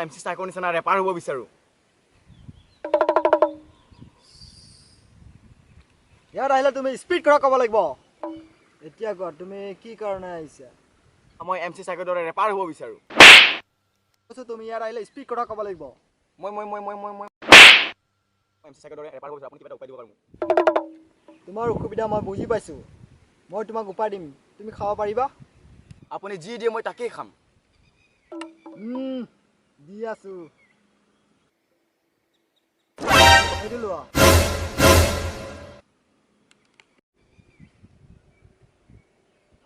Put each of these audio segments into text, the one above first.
MC psycho নিচিনা rapper হ'ব বিচাৰো ইয়াত আহিলে তুমি স্পিড কৰা ক'ব লাগিব এতিয়া কোৱা তুমি কি কাৰণে আহিছা মই এমসি সাইকোৰ দৰে ৰেপাৰ হ'ব বিচাৰো তুমি ইয়াত আহিলে স্পিড কৰা ক'ব লাগিব মই এমসি সাইকোৰ দৰে ৰেপাৰ হ'ব বিচাৰো আপুনি কিবা উপায় দিব পাৰিব তোমাৰ অসুবিধা মই বুজি পাইছো মই তোমাক উপায় দিম তুমি খাব পাৰিবা আপুনি যি দিয়ে মই তাকেই খাম দি আছো এইটো লোৱা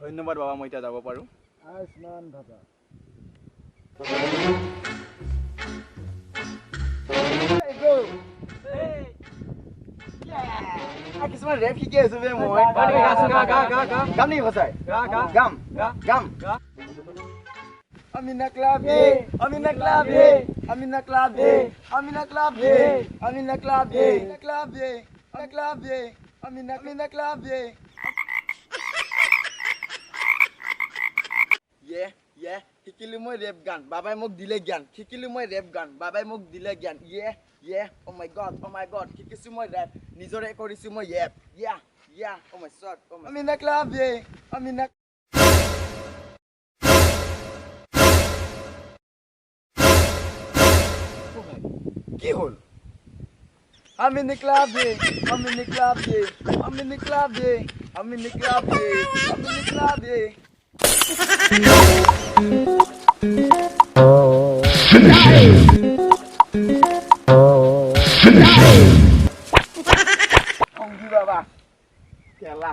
ধন্যবাদ বাবা মই এতিয়া যাব পাৰো আয়ুষ্মান ভাবা কিছুমান ৰেপ শিকি আছো বে মই গাম নেকি সঁচাই গাম আমি না ক্লাব আমি না ক্লাব আমি না ক্লাব আমি না ক্লাব আমি না ক্লাব আমি না ক্লাব ইয়ে শিকিলো মই ৰেপ গান বাবাই মোক দিলে জ্ঞান শিকিলো মই ৰেপ গান বাবাই মোক দিলে জ্ঞান ইয়ে ও মাই গড শিকিছো মই ৰেপ নিজৰে কৰিছো মই য়েপ ইয়া ও মাই শট আমি না ক্লাব আমি না কি হল আমি না ক্লাব আমি না ক্লাব আমি না ক্লাব আমি না ক্লাব আমি না club Finish him! Finish him! Baba. Kela.